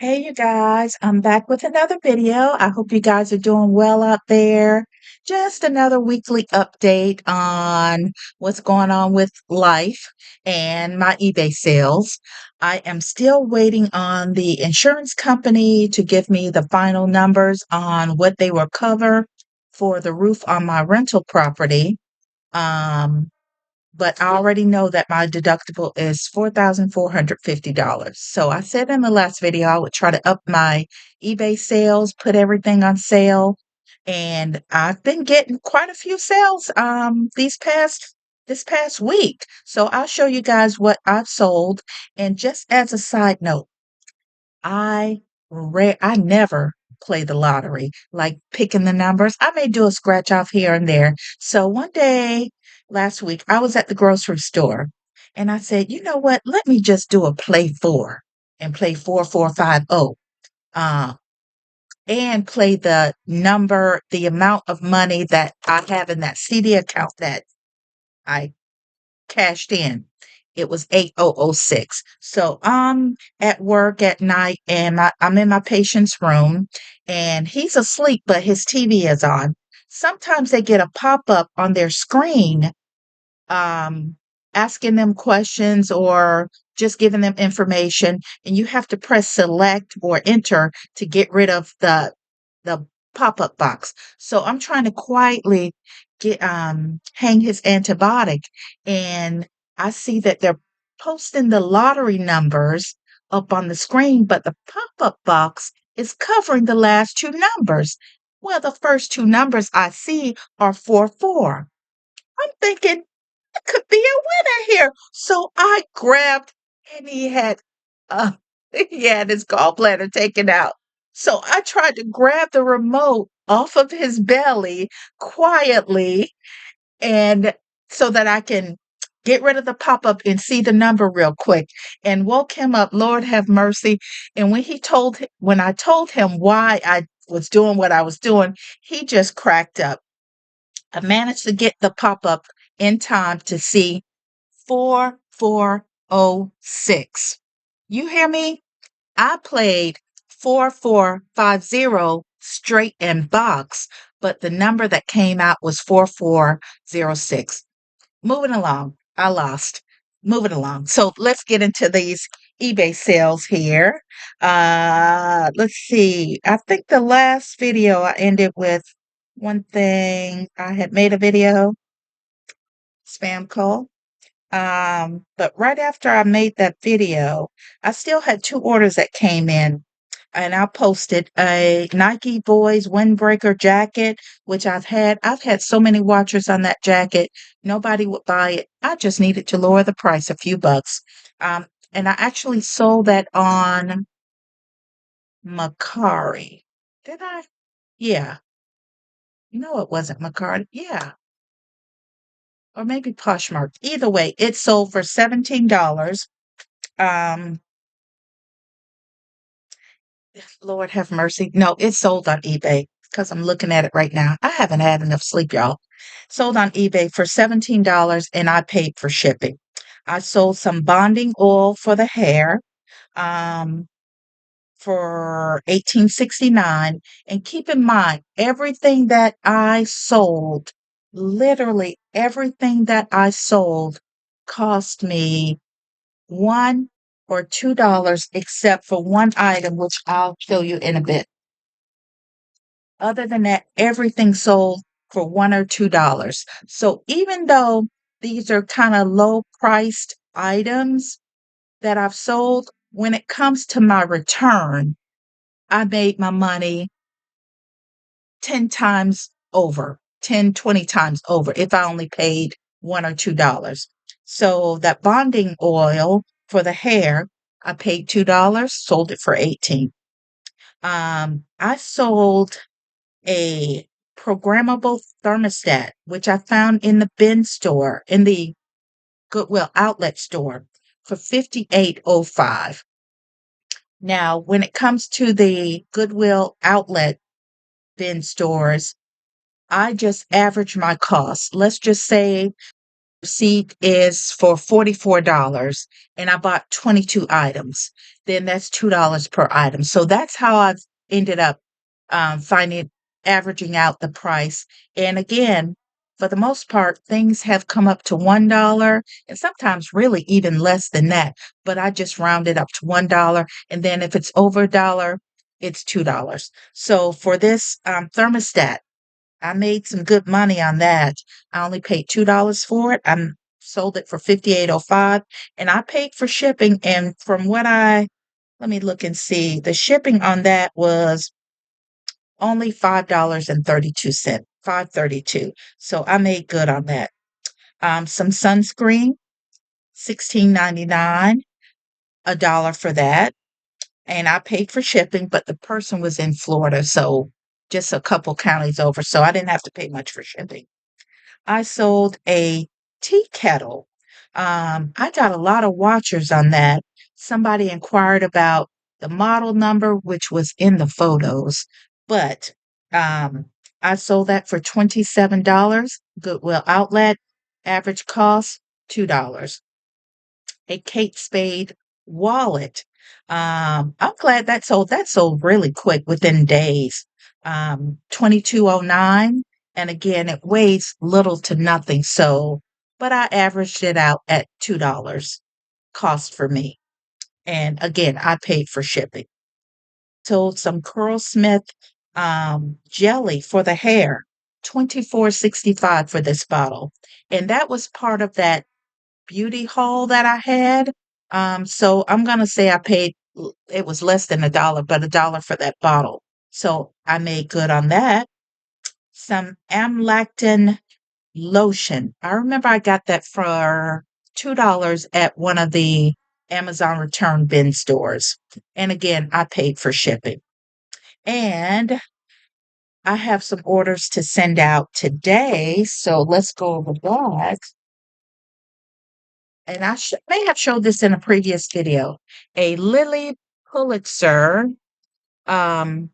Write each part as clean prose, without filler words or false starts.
Hey, you guys, I'm back with another video. I hope you guys are doing well out there. Just another weekly update on what's going on with life and my eBay sales. I am still waiting on the insurance company to give me the final numbers on what they will cover for the roof on my rental property. Um, but I already know that my deductible is $4,450. So I said in the last video I would try to up my eBay sales, put everything on sale, and I've been getting quite a few sales this past week. So I'll show you guys what I've sold. And just as a side note, I never play the lottery, like picking the numbers. I may do a scratch off here and there. So one day last week, I was at the grocery store and I said, you know what? Let me just do a play four and play 4450. Uh, and play the amount of money that I have in that CD account that I cashed in. It was 8006. So I'm at work at night and I'm in my patient's room and he's asleep, but his TV is on. Sometimes they get a pop up on their screen um, asking them questions or just giving them information, and you have to press select or enter to get rid of the pop-up box. So I'm trying to quietly get hang his antibiotic, and I see that they're posting the lottery numbers up on the screen, but the pop-up box is covering the last two numbers. Well, the first two numbers I see are 44. I'm thinking could be a winner here. So I grabbed and uh he had his gallbladder taken out. So I tried to grab the remote off of his belly quietly and so that I can get rid of the pop-up and see the number real quick and woke him up. Lord have mercy. And when I told him why I was doing what I was doing, he just cracked up. I managed to get the pop-up in time to see 4406. You hear me? I played 4450 straight and box, but the number that came out was 4406. Moving along. I lost. Moving along. So let's get into these eBay sales here. Let's see. I think the last video I ended with one thing. I had made a video, spam call. But right after I made that video, I still had two orders that came in. And I posted a Nike Boys windbreaker jacket, which I've had so many watchers on that jacket. Nobody would buy it. I just needed to lower the price a few bucks. And I actually sold that on Macari. Did I? Yeah. No, it wasn't Macari. Yeah. Or maybe Poshmark. Either way, it sold for $17. Um, Lord have mercy. No, it's sold on eBay because I'm looking at it right now. I haven't had enough sleep, y'all. Sold on eBay for $17 and I paid for shipping. I sold some bonding oil for the hair um, for 1869. And keep in mind, everything that I sold, literally everything that I sold cost me $1 or $2 except for one item, which I'll show you in a bit. Other than that, everything sold for $1 or $2. So even though these are kind of low priced items that I've sold, when it comes to my return, I made my money 10 times over, 10, 20 times over if I only paid $1 or $2. So that bonding oil for the hair, I paid $2, sold it for 18. I sold a programmable thermostat, which I found in the bin store, in the Goodwill outlet store for 58.05. Now, when it comes to the Goodwill outlet bin stores, I just average my costs. Let's just say receipt is for $44 and I bought 22 items, then that's $2 per item. So that's how I've ended up finding averaging out the price. And again, for the most part, things have come up to $1 and sometimes really even less than that. But I just round it up to $1. And then if it's over a dollar, it's $2. So for this thermostat, I made some good money on that. I only paid $2 for it. I sold it for 58.05, and I paid for shipping, and from what I let me look and see. The shipping on that was only $5.32, 5.32. So I made good on that. Some sunscreen, 16.99, a dollar for that. And I paid for shipping, but the person was in Florida, so just a couple counties over, so I didn't have to pay much for shipping. I sold a tea kettle. I got a lot of watchers on that. Somebody inquired about the model number, which was in the photos, but um, I sold that for $27. Goodwill outlet, average cost $2. A Kate Spade wallet. I'm glad that sold. That sold really quick within days. 22.09, and again, it weighs little to nothing. So, but I averaged it out at $2 cost for me. And again, I paid for shipping. Sold some Curlsmith jelly for the hair, 24.65 for this bottle. And that was part of that beauty haul that I had. So I'm gonna say I paid it was less than a dollar, but a dollar for that bottle. So I made good on that. Some amlactin lotion. I remember I got that for $2 at one of the Amazon return bin stores. And again, I paid for shipping. And I have some orders to send out today. So let's go over that. And I may have showed this in a previous video, a Lily Pulitzer um,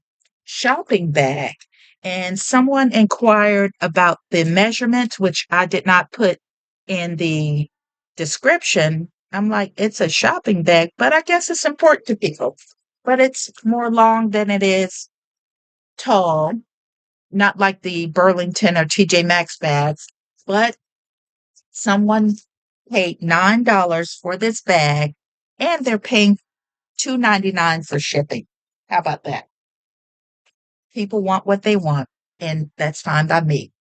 shopping bag. And someone inquired about the measurements, which I did not put in the description. I'm like, it's a shopping bag, but I guess it's important to people. But it's more long than it is tall, not like the Burlington or TJ Maxx bags, but someone paid $9 for this bag and they're paying $2.99 for shipping. How about that? People want what they want, and that's fine by me.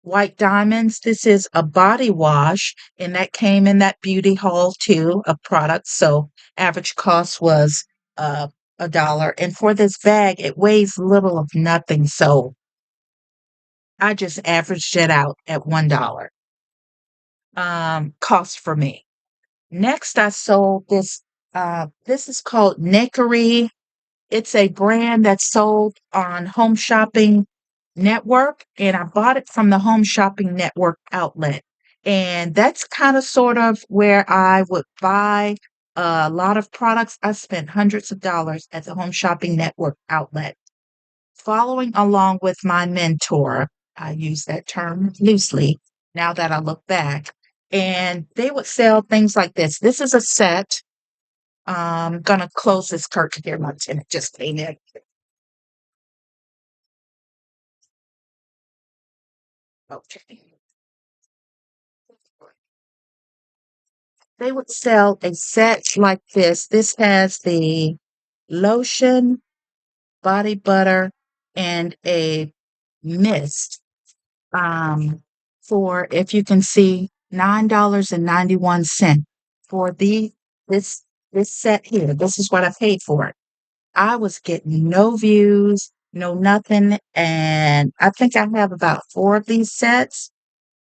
White Diamonds, this is a body wash, and that came in that beauty haul too of products. So average cost was a dollar. And for this bag, it weighs little of nothing. So I just averaged it out at $1 cost for me. Next, I sold this. This is called Nakery. It's a brand that's sold on Home Shopping Network, and I bought it from the Home Shopping Network outlet. And that's kind of sort of where I would buy a lot of products. I spent hundreds of dollars at the Home Shopping Network outlet. Following along with my mentor, I use that term loosely now that I look back, and they would sell things like this. This is a set. I'm gonna close this curtain here. My tenant just came in. Okay. They would sell a set like this. This has the lotion, body butter, and a mist. For if you can see $9.91 for this this set here. This is what I paid for it. I was getting no views, no nothing, and I think I have about four of these sets.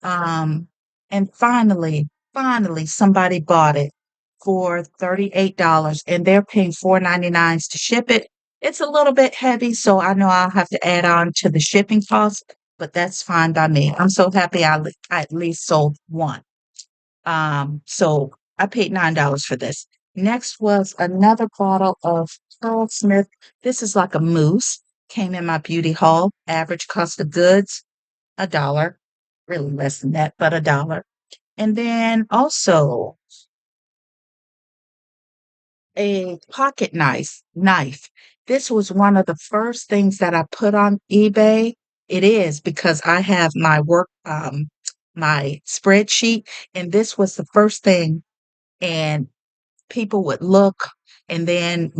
Um, and finally, somebody bought it for $38 and they're paying 4.99 to ship it. It's a little bit heavy, so I know I'll have to add on to the shipping cost, but that's fine by me. I'm so happy I at least sold one. So I paid $9 for this. Next was another bottle of Pearl Smith. This is like a mousse. Came in my beauty haul. Average cost of goods, $1. Really less than that, but $1. And then also a pocket knife. This was one of the first things that I put on eBay. It is because I have my my spreadsheet, and this was the first thing, and people would look, and then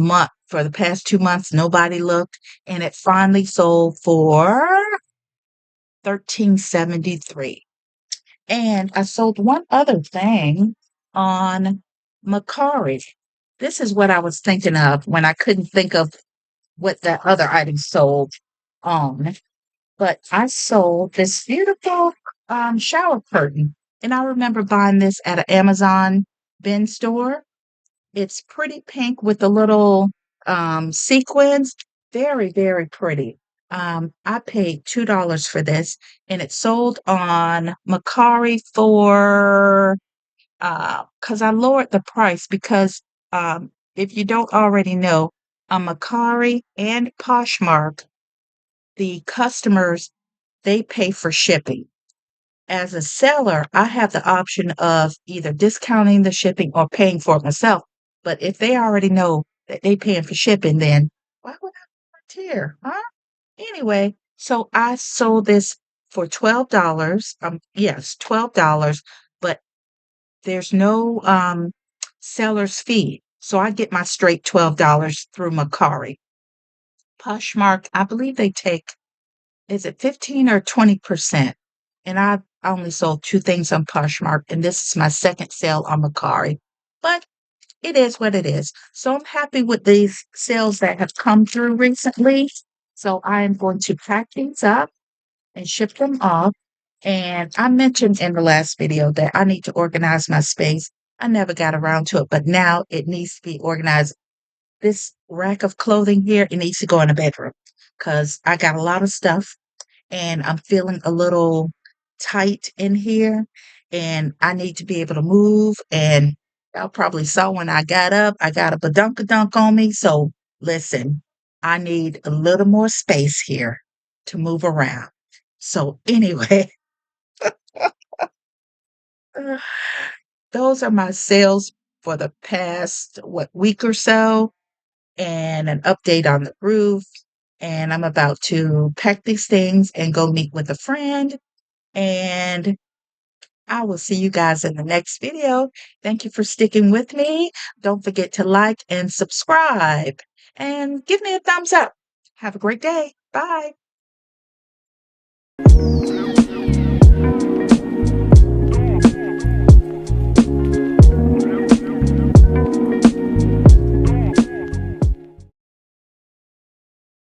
for the past 2 months, nobody looked, and it finally sold for 13.73. And I sold one other thing on Macari. This is what I was thinking of when I couldn't think of what that other item sold on. But I sold this beautiful shower curtain. And I remember buying this at an Amazon bin store. It's pretty pink with the little sequins. Very, very pretty. I paid $2 for this, and it sold on Macari for because I lowered the price because if you don't already know, on Macari and Poshmark, the customers they pay for shipping. As a seller, I have the option of either discounting the shipping or paying for it myself. But if they already know that they paying for shipping, then why would I volunteer? Huh? Anyway, so I sold this for $12. Yes, $12, but there's no seller's fee. So I get my straight $12 through Macari. Poshmark, I believe they take, is it 15 or 20%? And I only sold two things on Poshmark, and this is my second sale on Macari. But it is what it is. So I'm happy with these sales that have come through recently. So I am going to pack these up and ship them off. And I mentioned in the last video that I need to organize my space. I never got around to it, but now it needs to be organized. This rack of clothing here, it needs to go in a bedroom because I got a lot of stuff and I'm feeling a little tight in here and I need to be able to move. And y'all probably saw when I got up, I got a badunkadunk on me. So listen, I need a little more space here to move around. So anyway, those are my sales for the past week or so, and an update on the roof. And I'm about to pack these things and go meet with a friend. And I will see you guys in the next video. Thank you for sticking with me. Don't forget to like and subscribe and give me a thumbs up. Have a great day. Bye.